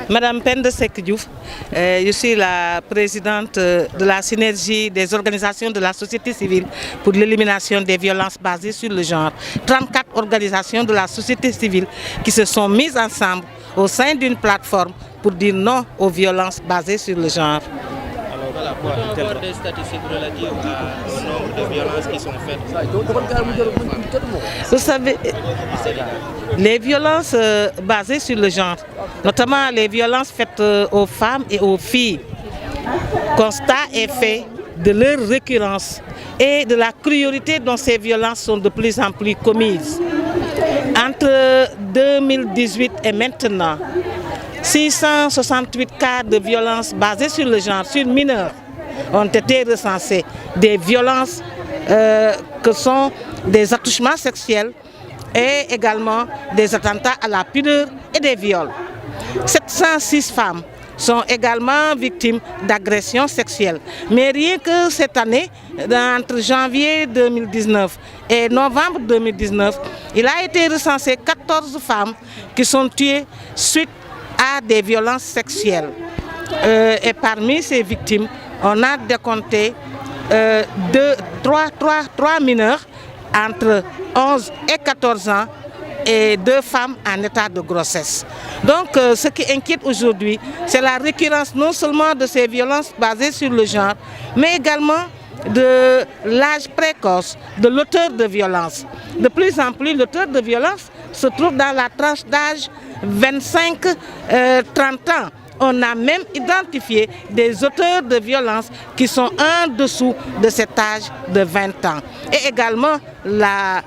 Madame Penda Seck Diouf, je suis la présidente de la synergie des organisations de la société civile pour l'élimination des violences basées sur le genre. 34 organisations de la société civile qui se sont mises ensemble au sein d'une plateforme pour dire non aux violences basées sur le genre. Peut-on avoir des statistiques relatives au nombre de violences qui sont faites? Vous savez, les violences basées sur le genre, notamment les violences faites aux femmes et aux filles, constat est fait de leur récurrence et de la cruauté dont ces violences sont de plus en plus commises. Entre 2018 et maintenant, 668 cas de violences basées sur le genre, sur mineurs, ont été recensés. Des violences que sont des attouchements sexuels et également des attentats à la pudeur et des viols. 706 femmes sont également victimes d'agressions sexuelles. Mais rien que cette année, entre janvier 2019 et novembre 2019, il a été recensé 14 femmes qui sont tuées suite à des violences sexuelles. Et parmi ces victimes, on a décompté 3 mineurs entre 11 et 14 ans et 2 femmes en état de grossesse. Donc ce qui inquiète aujourd'hui, c'est la récurrence non seulement de ces violences basées sur le genre, mais également de l'âge précoce de l'auteur de violence. De plus en plus, l'auteur de violence se trouve dans la tranche d'âge 25-30 ans. On a même identifié des auteurs de violences qui sont en dessous de cet âge de 20 ans. Et également la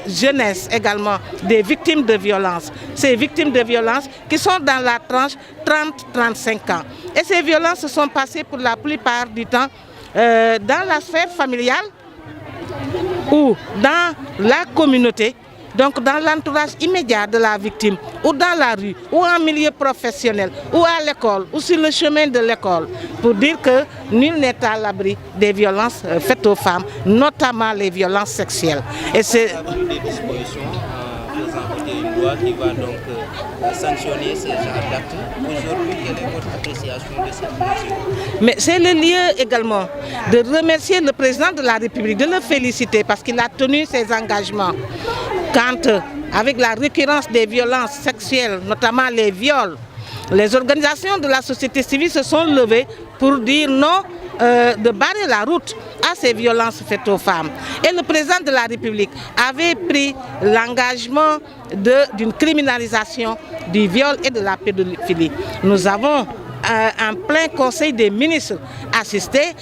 jeunesse également des victimes de violences. Ces victimes de violences qui sont dans la tranche 30-35 ans. Et ces violences se sont passées pour la plupart du temps dans la sphère familiale ou dans la communauté, donc dans l'entourage immédiat de la victime, ou dans la rue, ou en milieu professionnel, ou à l'école, ou sur le chemin de l'école, pour dire que nul n'est à l'abri des violences faites aux femmes, notamment les violences sexuelles. Et c'est des dispositions, par exemple, une loi qui va donc sanctionner ces genres d'actes. Aujourd'hui, quelle est votre appréciation de cette mesure? Mais c'est le lieu également de remercier le président de la République, de le féliciter parce qu'il a tenu ses engagements. Quand, avec la récurrence des violences sexuelles, notamment les viols, les organisations de la société civile se sont levées pour dire non, de barrer la route à ces violences faites aux femmes. Et le président de la République avait pris l'engagement d'une criminalisation du viol et de la pédophilie. Nous avons en plein conseil des ministres assisté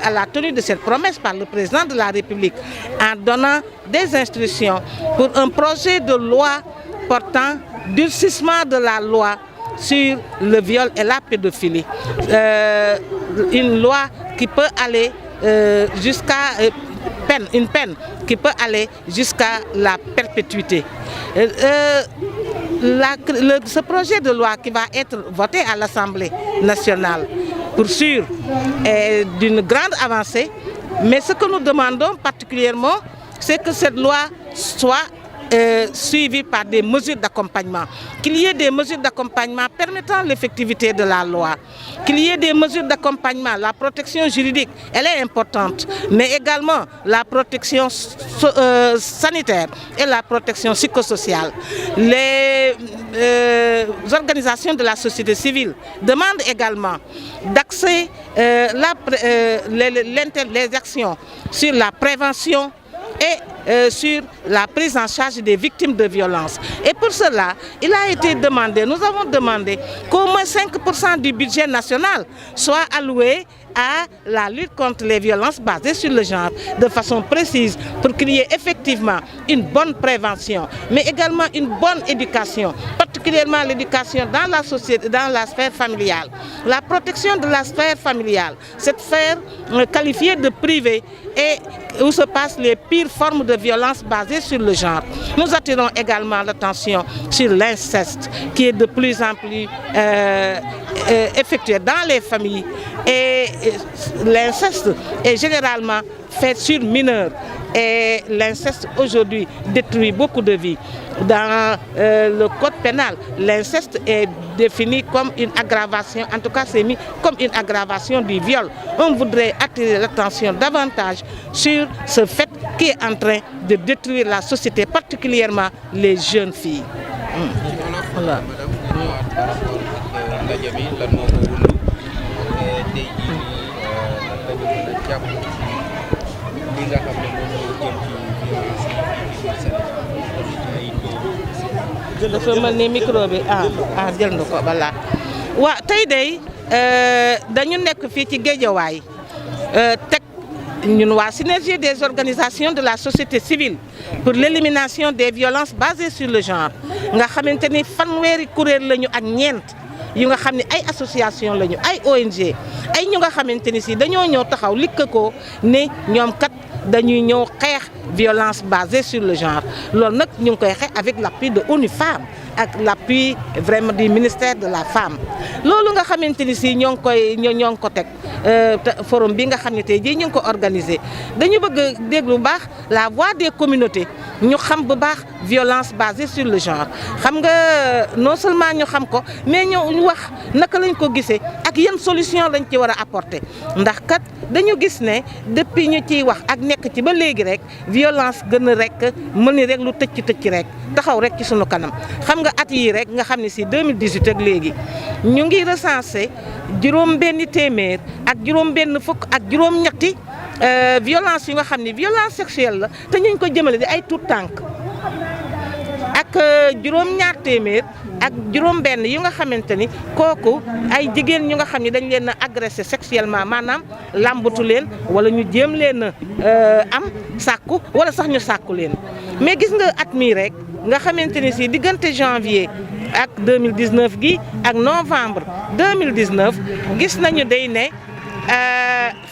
à la tenue de cette promesse par le président de la République en donnant des instructions pour un projet de loi portant durcissement de la loi sur le viol et la pédophilie. Une loi qui peut aller jusqu'à une peine qui peut aller jusqu'à la perpétuité. Ce projet de loi qui va être voté à l'Assemblée nationale, pour sûr, est d'une grande avancée. Mais ce que nous demandons particulièrement, c'est que cette loi soit suivie par des mesures d'accompagnement. Qu'il y ait des mesures d'accompagnement permettant l'effectivité de la loi. Qu'il y ait des mesures d'accompagnement. La protection juridique, elle est importante. Mais également la protection sanitaire et la protection psychosociale. Les organisations de la société civile demandent également d'axer les actions sur la prévention et sur la prise en charge des victimes de violences. Et pour cela, il a été demandé, nous avons demandé qu'au moins 5% du budget national soit alloué à la lutte contre les violences basées sur le genre de façon précise pour qu'il y ait effectivement une bonne prévention, mais également une bonne éducation, particulièrement l'éducation dans la société, dans la sphère familiale. La protection de la sphère familiale, cette sphère qualifiée de privée et où se passent les pires formes de violence basées sur le genre. Nous attirons également l'attention sur l'inceste qui est de plus en plus effectué dans les familles. Et l'inceste est généralement fait sur mineurs. Et l'inceste aujourd'hui détruit beaucoup de vies. Dans le code pénal, l'inceste est défini comme une aggravation, en tout cas c'est mis comme une aggravation du viol. On voudrait attirer l'attention davantage sur ce fait qui est en train de détruire la société, particulièrement les jeunes filles. Voilà. dafa mel ni micro bi jël na ko balaa waa tey day dañu nekk fii ci Guédiawaye teg ñun waa synergie des organisations de la société civile pour l'élimination des violences basées sur le genre nga xamante ni fanweeri kuréel lañu ak ñeent yu nga xam ne ay association lañu ay ONG ay ñu nga xamante ni si dañoo ñëw taxaw likk ko ne ñoom kat dañuy ñëw xeex violence basée sur le genre loolu nag ñu ngi koy xeex avec l'appui de ONU Femmes ak l'appui vraiment du ministère de la femme loolu nga xamante ni si ñoo ngi ko teg forum bi nga xam ne tey jii ñu ngi ko organiser dañu bëgg déglu bu baax la voix des communautés ñu xam bu baax violence basée sur le genre xam nga non seulement ñu xam ko mais ñu wax naka lañ ko gisee ak yan solution lañ ci war a apporter ndax kat dañu gis ne depuis ñu ciy wax ak nekk ci ba léegi rek violence gën a rek mën ni rek lu tëcc rek taxaw rek ci sunu kanam xam nga at yii rek nga xam ne si 2018 ak léegi ñu ngi recensé juróom-benni téeméer ak juróom-benn fukk ak juróom-ñetti violence yu nga xam ne violence sexuelle la te ñu ko jëmale di ay tuut tànk ak juróom-ñaar téeméer ak juróom-benn yu nga xamante ni kooku ay jigéen ñu nga xam ne dañ leen a agressé sexuellement maanaam làmbatu leen wala ñu jéem leen a am sàkku wala sax ñu sàkku leen mais gis nga at mii rek nga xamante ni si diggante janvier ak 2019 gi ak novembre 2019 gis nañu day ne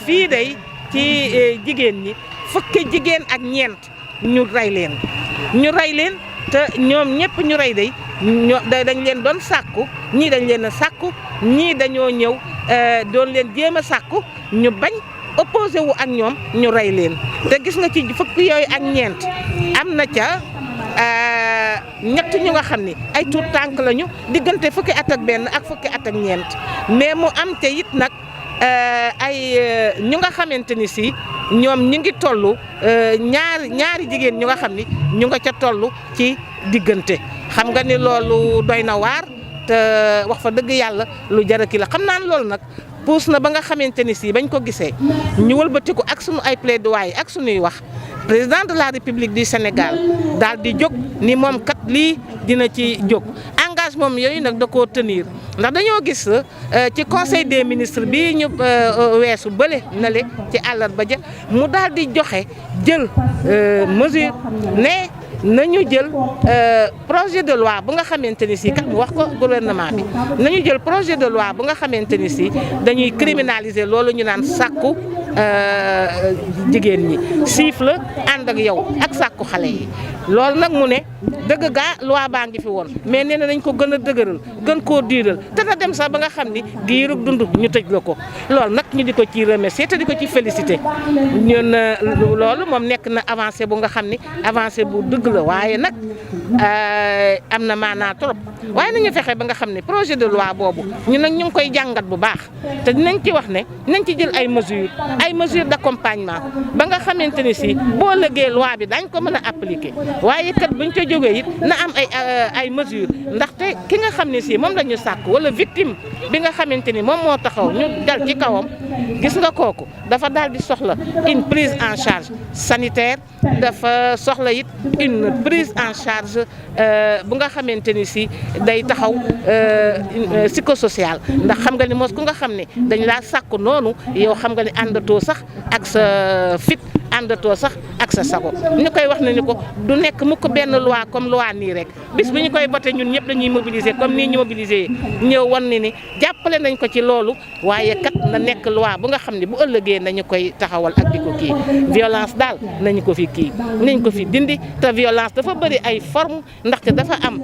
fii day ci jigéen ñi fukki jigéen ak ñeent ñu rey leen te ñoom ñëpp ñu rey day dañ leen doon sàkku ñii dañ leen a sàkku ñii dañoo ñëw doon leen jéem a sàkku ñu bañ opposé wu ak ñoom ñu rey leen te gis nga ci fukki yooyu ak ñeent am na ca ñett ñu nga xam ni ay tuut tànk lañu diggante fukki at ak benn ak fukki at ak ñeent mais mu am te it nag ay ñu nga xamante ni si ñoom ñu ngi toll ñaari jigéen ñu nga xam ni ñu nga ca toll ci diggante xam nga ni loolu doy na waar te wax fa dëgg yàlla lu jar a kii la xam naa ne loolu nag puus na ba nga xamante ni si bañ ko gisee ñu wëlbatiku ak sunu ay plaidoyer ak sunuy wax président de la République du Sénégal daal di jóg ni moom kat lii dina ci jóg engagement yooyu nag da koo tenir ndax dañoo gis ci conseil des ministres bi ñu weesu bële na le ci àllarba ja mu daal di joxe jël mesure ne nañu jël projet de loi bu nga xamante ni si kat mu wax ko gouvernement bi nañu jël projet de loi bu nga xamante ni si dañuy criminaliser loolu ñu naan sàkku jigéen ñi siif la ànd ak yow ak sàkku xale yi loolu nag mu ne dëgg gaa loi baa ngi fi woon mais nee na nañ ko gën a dëgëral gën koo diiral te na dem sax ba nga xam ni giirug dund ñu tëj la ko loolu nag ñu di ko ci remercier te di ko ci féliciter ñun loolu moom nekk na avancé bu nga xam ni avancé bu dëgg la waaye nag am na maanaa trop waaye nañu fexe ba nga xam ne projet de loi boobu ñu nag ñu ngi koy jàngat bu baax te dinañ ci wax ne nañ ci jël ay mesures d'accompagnement ba nga xamante ni si boo lëggee loi bi dañ ko mën a appliquer waaye kat buñ ca jógee it na am ay mesures ndaxte ki nga xam ne si moom la ñu sàkk wala victime bi nga xamante ni moom moo taxaw ñu dal ci kawam gis nga kooku dafa daal di soxla une prise en charge sanitaire dafa soxla it une prise en charge bu nga xamante ni si day taxaw psychosocial ndax xam nga ni mos ku nga xam ne dañ laa sàkku noonu yow xam nga ni àndatoo sax ak sa fit àndatoo sax ak sa sago ñu koy wax ne ni ko du nekk mukk benn loi comme loi nii rek bis bi ñu koy voté ñun ñëpp dañuy mobiliser comme nii ñu mobiliser ñëw wan ni jàppale nañ ko ci loolu waaye kat na nekk loi bu nga xam ne bu ëllëgee nañu koy taxawal ak di ko kii violence daal nañu ko fi kii nañ ko fi dindi te violence dafa bëri ay forme ndaxte dafa am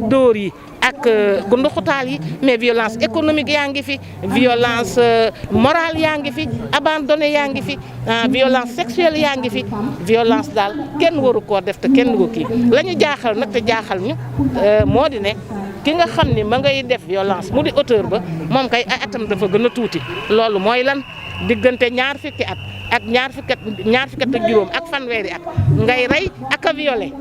dóor yi ak gundu xutaal yi mais violence économique yaa ngi fi violence morale yaa ngi fi abandonné yaa ngi fi violence sexuelle yaa ngi fi violence daal kenn waru koo def te kenn du kii la ñu jaaxal nag te jaaxal ñu moo di ne ki nga xam ni ma ngay def violence mu di auteur ba moom kay ay atam dafa gën a tuuti loolu mooy lan diggante ñaar fukki at ak ñaar fukki at ak juróom ak fanweeri at ngay rey ak a violé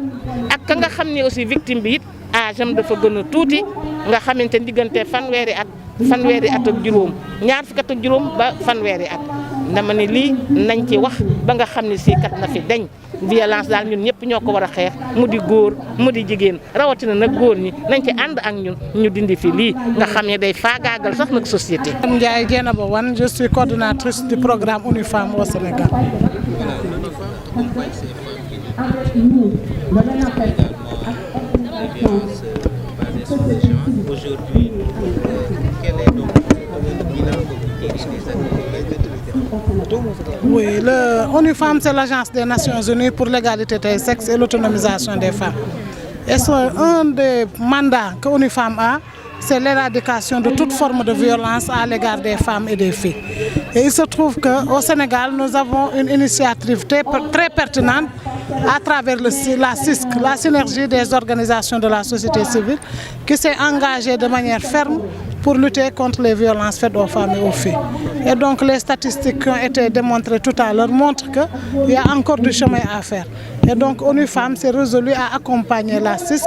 ak ka nga xam ni aussi victime bi it âge am dafa gën a tuuti nga xamante ni diggante fanweeri at ak juróom ñaar fukki at ak juróom ba fanweeri at dama ne lii nañ ci wax ba nga xam ne si kat na fi dañ violence daal ñun ñëpp ñoo ko war a xeex mu di góor mu di jigéen rawatina nag góor ñi nañ ci ànd ak ñun ñu dindi fi lii nga xam ne day faagaagal sax nag société. Ndiaye Dieynaba Wane, je suis coordinatrice du programme ONU Femmes au Sénégal. Aujourd'hui, quel est donc le bilan que vous tirez des activités? Oui, le ONU Femmes, c'est l'Agence des Nations Unies pour l'égalité des sexes et l'autonomisation des femmes. Et un des mandats que ONU Femmes a, c'est l'éradication de toute forme de violence à l'égard des femmes et des filles. Et il se trouve qu'au Sénégal, nous avons une initiative très pertinente à travers la CISC, la synergie des organisations de la société civile, qui s'est engagée de manière ferme pour lutter contre les violences faites aux femmes et aux filles. Et donc les statistiques qui ont été démontrées tout à l'heure montrent qu'il y a encore du chemin à faire. Et donc ONU Femmes s'est résolu à accompagner la CISC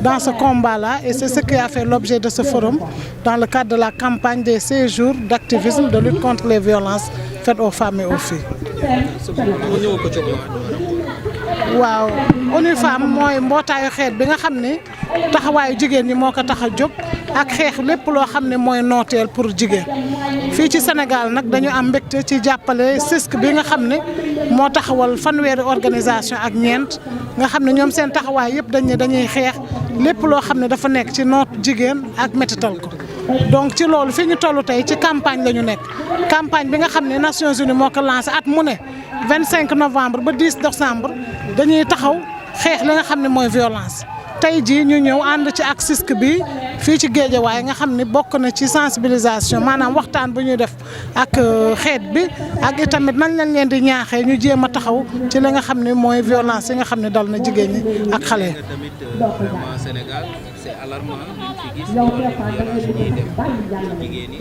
dans ce combat-là et c'est ce qui a fait l'objet de ce forum dans le cadre de la campagne des 6 jours d'activisme de lutte contre les violences faites aux femmes et aux filles. waaw ONU Femmes mooy mbootaayu xeet bi nga xam ne taxawaayu jigéen ñi moo ko tax a jóg ak xeex lépp loo xam ne mooy nooteel pour jigéen fii ci Sénégal nag dañu am mbégte ci jàppale CISC bi nga xam ne moo taxawal fanweeri organisation ak ñeent nga xam ne ñoom seen taxawaay yëpp dañuy xeex lépp loo xam ne dafa nekk ci noot jigéen ak métital ko donc ci loolu fi ñu toll tey ci campagne la ñu nekk campagne bi nga xam ne Nations Unies moo ko lancé at mu ne 25 novembre ba 10 décembre dañuy taxaw xeex li nga xam ne mooy violence tey jii ñu ñëw ànd ci ak CISC bi fii ci Guédiawaye nga xam ne bokk na ci sensibilisation maanaam waxtaan bu ñuy def ak xeet bi ak itamit nañ lañ leen di ñaaxee ñu jéem a taxaw ci li nga xam ne mooy violence yi nga xam ne dal na jigéen ñi ak xale yi. tamit vraiment Sénégal c'est alarmant liñ fi gis violence ñuy def jigéen ñi.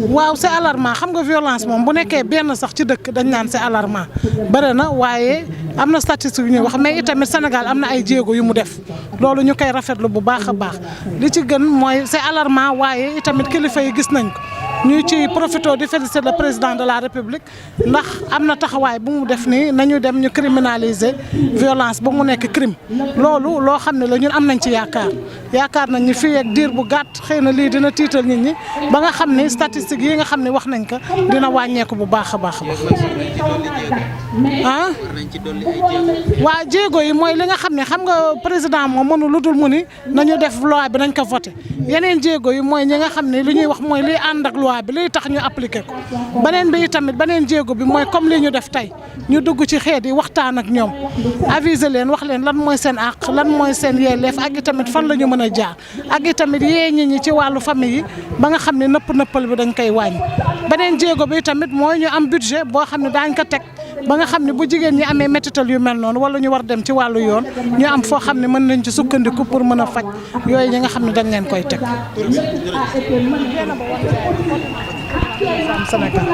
waaw c'est alarmant xam nga violence moom bu nekkee benn sax ci dëkk dañ naan c'est alarmant bëri na waaye am na statistique yu ñuy wax mais itamit Sénégal am na ay jéego yu mu def loolu ñu koy rafetlu bu baax a baax li ci gën mooy c'est alarmant waaye itamit kilifa yi gis nañ ko ñu ci profité di féliciter le président de la République ndax am na taxawaay bu mu def nii nañu dem ñu criminaliser violence ba mu nekk crime loolu loo xam ne la ñun am nañ ci yaakaar nañ ni fii ak diir bu gàtt xëy na lii dina tiital nit ñi ba nga xam ne statistiques yi nga xam ne wax nañ ko dina wàññeeku bu baax a baax a baax. ah waa jéego yi mooy li nga xam ne xam nga président moom mënu lu dul mu ni nañu def loi bi nañ ko voté yeneen jéego yi mooy ñi nga xam ne li ñuy wax mooy liy ànd ak loi bi liy tax ñu appliqué ko beneen bi tamit beneen jéego bi mooy comme li ñu def tey ñu dugg ci xeet yi waxtaan ak ñoom aviser leen wax leen lan mooy seen àq lan mooy seen yelleef ak itamit fan la ñu mën a jaar ak itamit yee nit ñi ci wàllu famille yi ba nga xam ne nëppal bi dañ koy wàññi beneen jéego bi tamit mooy ñu am budget boo xam ne daañ ko teg ba nga xam ne bu jigéen ñi amee métital yu mel noonu wala ñu war dem ci wàllu yoon ñu am foo xam ne mën nañ ci sukkandiku pour mën a faj yooyu ñi nga xam ne dañ leen koy teg. Sénégal.